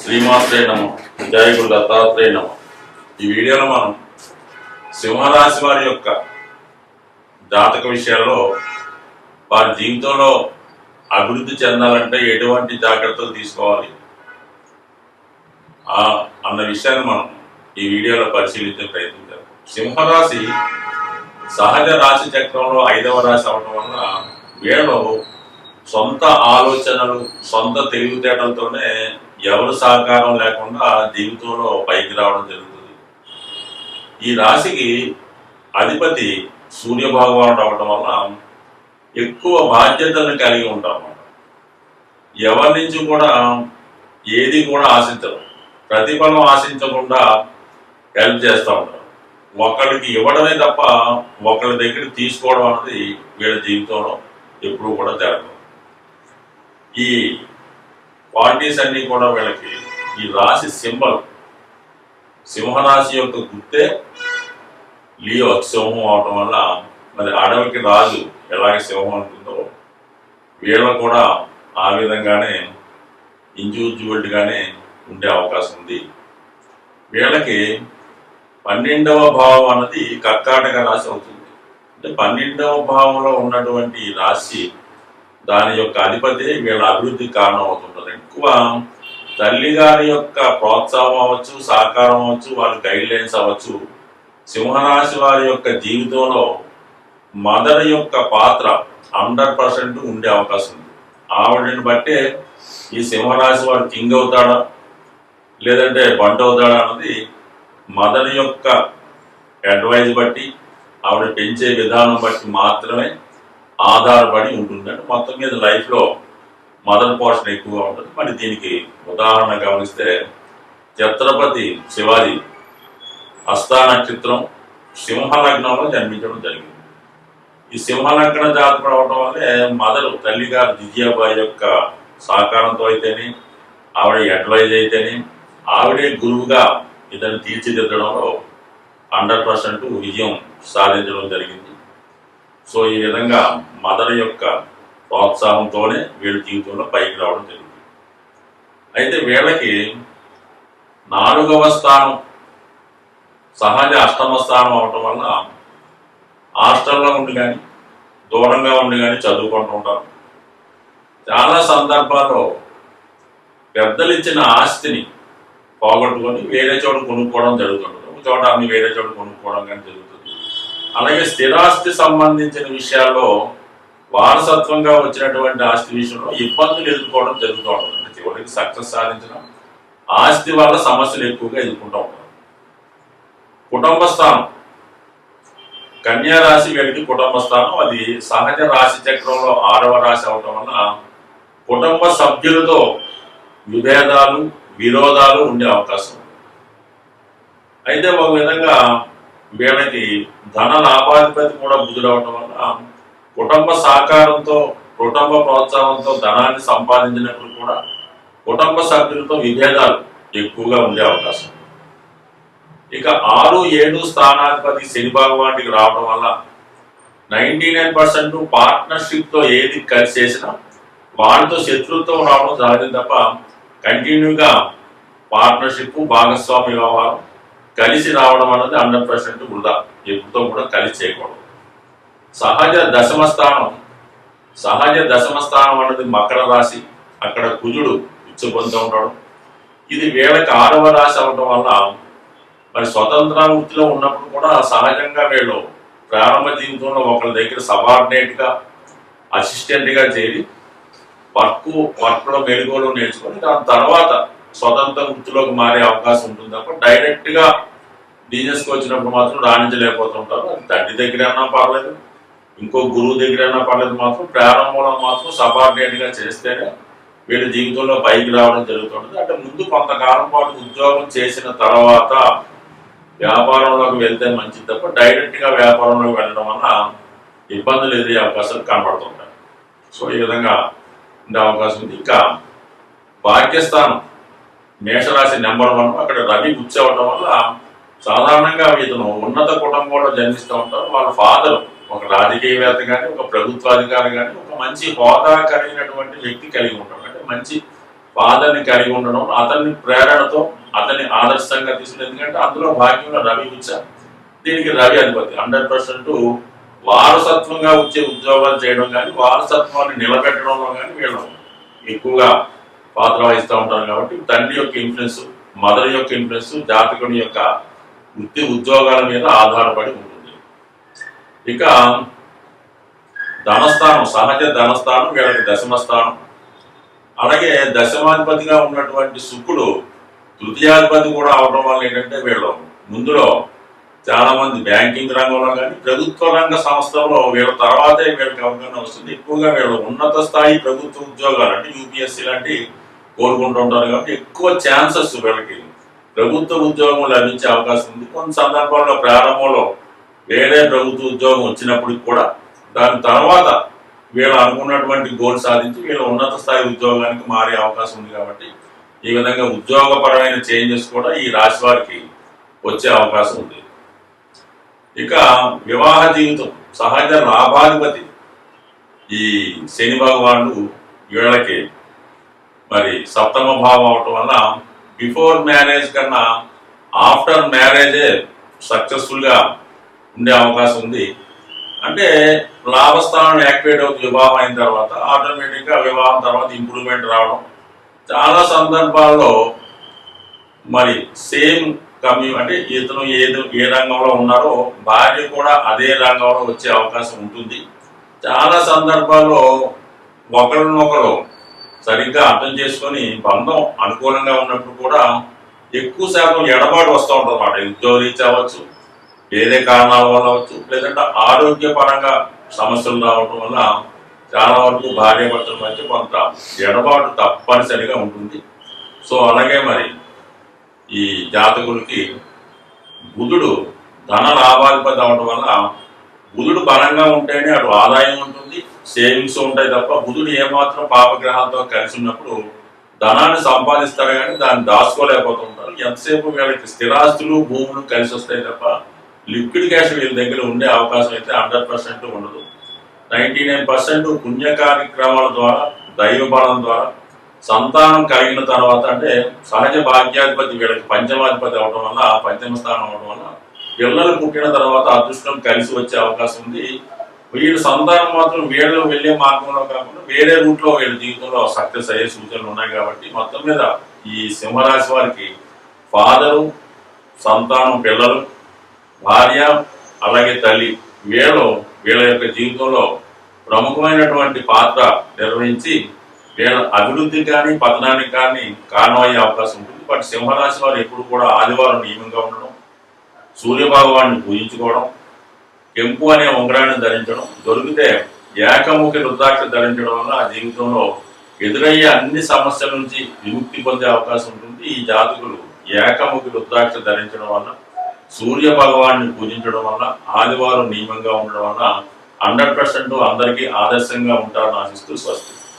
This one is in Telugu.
శ్రీమాత్రే నమః. జయ గురు దత్తాత్రేయ నమః. ఈ వీడియోలో మనం సింహరాశి వారి యొక్క జాతక విషయాల్లో వారి జీవితంలో అభివృద్ధి చెందాలంటే ఎటువంటి జాగ్రత్తలు తీసుకోవాలి అన్న విషయాన్ని మనం ఈ వీడియోలో పరిశీలించే ప్రయత్నించాం. సింహరాశి సహజ రాశి చక్రంలో 5వ రాశి అవడం వల్ల వీళ్ళు సొంత ఆలోచనలు, సొంత తెలివితేటలతోనే ఎవరు సహకారం లేకుండా జీవితంలో పైకి రావడం జరుగుతుంది. ఈ రాశికి అధిపతి సూర్య భగవానుడు అవడం వల్ల ఎక్కువ బాధ్యతలను కలిగి ఉంటాం. ఎవరి నుంచి కూడా ఏది కూడా ఆశించరు, ప్రతిఫలం ఆశించకుండా హెల్ప్ చేస్తూ ఉంటారు. ఒకరికి ఇవ్వడమే తప్ప ఒకరి దగ్గర తీసుకోవడం అనేది వీళ్ళ జీవితంలో ఎప్పుడూ కూడా జరగదు. ఈ క్వాలిటీస్ అన్నీ కూడా వీళ్ళకి ఈ రాశి సింబల్, సింహరాశి యొక్క గుర్తే లియో సింహం అవటం వల్ల మరి అడవికి రాజు ఎలాగే సింహం ఉంటుందో వీళ్ళు కూడా ఆ విధంగానే ఇండివిజువల్గానే ఉండే అవకాశం ఉంది. వీళ్ళకి 12వ భావం అన్నది కర్కాటక రాశి అవుతుంది. అంటే 12వ భావంలో ఉన్నటువంటి రాశి దాని యొక్క అధిపతి వీళ్ళ అభివృద్ధికి కారణం అవుతుంటుంది. ఎక్కువ తల్లి గారి యొక్క ప్రోత్సాహం అవ్వచ్చు, సహకారం అవ్వచ్చు, వాళ్ళ గైడ్ లైన్స్ అవ్వచ్చు. సింహరాశి వారి యొక్క జీవితంలో మదర్ యొక్క పాత్ర 100% ఉండే అవకాశం ఉంది. ఆవిడని బట్టే ఈ సింహరాశి వాడు కింగ్ అవుతాడా లేదంటే బంట్ అవుతాడా అన్నది మదర్ యొక్క అడ్వైజ్ బట్టి, ఆవిడ పెంచే విధానం బట్టి మాత్రమే ఆధారపడి ఉంటుంది. అంటే మొత్తం మీద లైఫ్లో మదర్ పోర్షన్ ఎక్కువగా ఉంటుంది. మరి దీనికి ఉదాహరణ గమనిస్తే ఛత్రపతి శివాజీ హస్తా నక్షత్రం సింహలగ్నంలో జన్మించడం జరిగింది. ఈ సింహలగ్న జాతకుడు అవడం వల్లే మదర్ తల్లిగారు దివ్యాబాయి యొక్క సహకారంతో అయితేనే, ఆవిడ అడ్వైజ్ అయితేనే, ఆవిడే గురువుగా ఇతను తీర్చిదిద్దడంలో 100% విజయం సాధించడం జరిగింది. సో ఈ విధంగా మదర్ యొక్క ప్రోత్సాహంతోనే వీళ్ళ జీవితంలో పైకి రావడం జరిగింది. అయితే వీళ్ళకి 4వ స్థానం సహజ అష్టమ స్థానం అవటం వల్ల హాస్టల్లో ఉండి కానీ దూరంగా ఉండి కానీ చదువుకుంటూ ఉంటారు. చాలా సందర్భాల్లో పెద్దలు ఇచ్చిన ఆస్తిని పోగొట్టుకొని వేరే చోట కొనుక్కోవడం జరుగుతుంటుంది. ఒక చోట అన్ని వేరే చోట కొనుక్కోవడం కానీ జరుగుతుంది. అలాగే స్థిరాస్తి సంబంధించిన విషయాల్లో వారసత్వంగా వచ్చినటువంటి ఆస్తి విషయంలో ఇబ్బందులు ఎదుర్కోవడం జరుగుతూ ఉంటుంది. చివరికి సక్సెస్ సాధించిన ఆస్తి వల్ల సమస్యలు ఎక్కువగా ఎదుర్కొంటూ ఉంటారు. కుటుంబ స్థానం కన్యా రాశి వీళ్ళకి కుటుంబ స్థానం, అది సహజ రాశి చక్రంలో 6వ రాశి అవటం వల్ల కుటుంబ సభ్యులతో విభేదాలు, విరోధాలు ఉండే అవకాశం. అయితే ఒక విధంగా వీళ్ళకి ధన లాభాధిపతి కూడా బుధుడు అవటం వల్ల కుటుంబ సహకారంతో, కుటుంబ ప్రోత్సాహంతో ధనాన్ని సంపాదించినప్పుడు కూడా కుటుంబ సభ్యులతో విభేదాలు ఎక్కువగా ఉండే అవకాశం. ఇక 6, 7 స్థానాధిపతి శని భగవానుడికి రావడం వల్ల 99% పార్ట్నర్షిప్తో ఏది కలిసి చేసినా వాళ్ళతో శత్రుత్వం రావడం సహజం తప్ప కంటిన్యూగా పార్ట్నర్షిప్, భాగస్వామి వ్యవహారం కలిసి రావడం అన్నది 100% వృధా. ఎప్పుడుతో కూడా కలిసి చేయకూడదు. సహజ దశమ స్థానం అన్నది మకర రాశి, అక్కడ కుజుడు ఉచ్చబొందుతూ ఉంటాడు. ఇది వీళ్ళకి 6వ రాశి అవడం వల్ల మరి స్వతంత్ర వృత్తిలో ఉన్నప్పుడు కూడా సహజంగా వీళ్ళు ప్రారంభ జీవితంలో ఒకరి దగ్గర సబార్డినేట్గా, అసిస్టెంట్గా చేరి వర్క్లో మెరుగులు నేర్చుకొని దాని తర్వాత స్వతంత్ర వృత్తిలోకి మారే అవకాశం ఉంటుంది తప్ప డైరెక్ట్గా బిజినెస్కి వచ్చినప్పుడు మాత్రం రాణించలేకపోతుంటారు. అది తండ్రి దగ్గరైనా పర్లేదు, ఇంకో గురువు దగ్గరైనా పర్లేదు, మాత్రం ప్రారంభంలో మాత్రం సబార్డినేట్గా చేస్తేనే వీళ్ళ జీవితంలో పైకి రావడం జరుగుతుంటుంది. అంటే ముందు కొంతకాలం పాటు ఉద్యోగం చేసిన తర్వాత వ్యాపారంలోకి వెళ్తే మంచిది తప్ప డైరెక్ట్గా వ్యాపారంలోకి వెళ్ళడం వల్ల ఇబ్బందులు ఎదురే అవకాశాలు కనబడుతుంటాయి. సో ఈ విధంగా ఉండే అవకాశం ఉంది. ఇంకా భాగ్యస్థానం మేషరాశి నెంబర్ 1, అక్కడ రవి ఉచ్చి అవడం వల్ల సాధారణంగా ఇతను ఉన్నత కుటుంబంలో జన్మిస్తూ ఉంటారు. వాళ్ళ ఫాదర్ ఒక రాజకీయవేత్త కానీ, ఒక ప్రభుత్వాధికారి కానీ, ఒక మంచి హోదా కలిగినటువంటి వ్యక్తి కలిగి ఉంటాడు. అంటే మంచి ఫాదర్ని కలిగి ఉండడం, అతని ప్రేరణతో అతన్ని ఆదర్శంగా తీసుకుని, ఎందుకంటే అందులో భాగ్యంలో రవి ఉచ్చ, దీనికి రవి అధిపతి 100% వారసత్వంగా వచ్చే ఉద్యోగాలు చేయడం కానీ వారసత్వాన్ని నిలబెట్టడంలో కానీ వీళ్ళు ఎక్కువగా పాత్ర వహిస్తూ ఉంటారు. కాబట్టి తండ్రి యొక్క ఇన్ఫ్లుయెన్స్, మదర్ యొక్క ఇన్ఫ్లుయెన్స్ జాతకుని యొక్క వృత్తి ఉద్యోగాల మీద ఆధారపడి ఉంటుంది. ఇక ధనస్థానం, సహజ ధనస్థానం వీళ్ళకి దశమ స్థానం. అలాగే దశమాధిపతిగా ఉన్నటువంటి శుక్రుడు తృతీయాధిపతి కూడా అవడం వల్ల ఏంటంటే వీళ్ళు ముందులో చాలా మంది బ్యాంకింగ్ రంగంలో కానీ ప్రభుత్వ రంగ సంస్థల్లో వీళ్ళ తర్వాతే వీళ్ళకి అవగాహన వస్తుంది. ఎక్కువగా వీళ్ళు ఉన్నత స్థాయి ప్రభుత్వ ఉద్యోగాలు అంటే యూపీఎస్సీ లాంటివి కోరుకుంటూ ఉంటారు. కాబట్టి ఎక్కువ ఛాన్సెస్ వీళ్ళకి ప్రభుత్వ ఉద్యోగం లభించే అవకాశం ఉంది. కొన్ని సందర్భాల్లో ప్రారంభంలో వేరే ప్రభుత్వ ఉద్యోగం వచ్చినప్పటికి కూడా దాని తర్వాత వీళ్ళు అనుకున్నటువంటి గోల్ సాధించి వీళ్ళ ఉన్నత స్థాయి ఉద్యోగానికి మారే అవకాశం ఉంది. కాబట్టి ఈ విధంగా ఉద్యోగపరమైన చేంజెస్ కూడా ఈ రాశి వారికి వచ్చే అవకాశం ఉంది. ఇక వివాహ జీవితం, సహజ లాభాధిపతి ఈ శని భగవానుడు వీళ్ళకి మరి సప్తమ భావం అవటం వల్ల బిఫోర్ మ్యారేజ్ కన్నా ఆఫ్టర్ మ్యారేజే సక్సెస్ఫుల్గా ఉండే అవకాశం ఉంది. అంటే లాభస్థానం యాక్టివేట్ అవుతుంది వివాహం అయిన తర్వాత, ఆటోమేటిక్గా వివాహం తర్వాత ఇంప్రూవ్మెంట్ రావడం. చాలా సందర్భాల్లో మరి సేమ్ అంటే ఇతను ఏ రంగంలో ఉన్నారో భార్య కూడా అదే రంగంలో వచ్చే అవకాశం ఉంటుంది. చాలా సందర్భాల్లో ఒకరినొకరు సరిగ్గా అర్థం చేసుకొని బంధం అనుకూలంగా ఉన్నప్పుడు కూడా ఎక్కువ శాతం ఎడబాటు వస్తూ ఉంటుంది అన్నమాట. ఉద్యోగరీత్యా అవ్వచ్చు, వేరే కారణాల వల్ల అవ్వచ్చు, లేదంటే ఆరోగ్యపరంగా సమస్యలు రావడం వల్ల చాలా వరకు భార్యాభర్తల మధ్య కొంత ఎడబాటు తప్పనిసరిగా ఉంటుంది. సో అలాగే మరి ఈ జాతకులకి బుధుడు ధన లాభాధిపతి అవడం వల్ల బుధుడు బలంగా ఉంటేనే అటు ఆదాయం ఉంటుంది, సేవింగ్స్ ఉంటాయి తప్ప బుధుడు ఏమాత్రం పాపగ్రహాలతో కలిసి ఉన్నప్పుడు ధనాన్ని సంపాదిస్తారు కానీ దాన్ని దాచుకోలేకపోతుంటారు. ఎంతసేపు వీళ్ళకి స్థిరాస్తులు భూములు కలిసి వస్తాయి తప్ప లిక్విడ్ క్యాష్ వీళ్ళ దగ్గర ఉండే అవకాశం అయితే 100% ఉండదు. 99% పుణ్య కార్యక్రమాల ద్వారా, దైవ బలం ద్వారా, సంతానం కలిగిన తర్వాత అంటే సహజ భాగ్యాధిపతి వీళ్ళకి పంచమాధిపతి అవడం వల్ల, పంచమ స్థానం అవడం వల్ల పిల్లలు పుట్టిన తర్వాత అదృష్టం కలిసి వచ్చే అవకాశం ఉంది. వీళ్ళ సంతానం మాత్రం వీళ్ళు వెళ్ళే మార్గంలో కాకుండా వేరే రూట్లో వీళ్ళ జీవితంలో సక్సెస్ అయ్యే సూచనలు ఉన్నాయి. కాబట్టి మొత్తం మీద ఈ సింహరాశి వారికి ఫాదరు, సంతానం, పిల్లలు, భార్య, అలాగే తల్లి వీళ్ళ యొక్క జీవితంలో ప్రముఖమైనటువంటి పాత్ర నిర్వహించి వీళ్ళ అభివృద్ధి కానీ పతనానికి కానీ కారణమయ్యే అవకాశం ఉంటుంది. బట్ సింహరాశి వారు ఎప్పుడు కూడా ఆదివారం నియమంగా ఉండడం, సూర్యభగవాన్ని పూజించుకోవడం, కెంపు అనే ఉంగరాన్ని ధరించడం, దొరికితే ఏకముఖి రుద్రాక్ష ధరించడం వల్ల ఆ జీవితంలో ఎదురయ్యే అన్ని సమస్యల నుంచి విముక్తి పొందే అవకాశం ఉంటుంది. ఈ జాతకులు ఏకముఖి రుద్రాక్ష ధరించడం వల్ల, సూర్య భగవాన్ని పూజించడం వల్ల, ఆదివారం నియమంగా ఉండడం వల్ల 100% అందరికీ ఆదర్శంగా ఉంటారని ఆశిస్తూ స్వస్తి.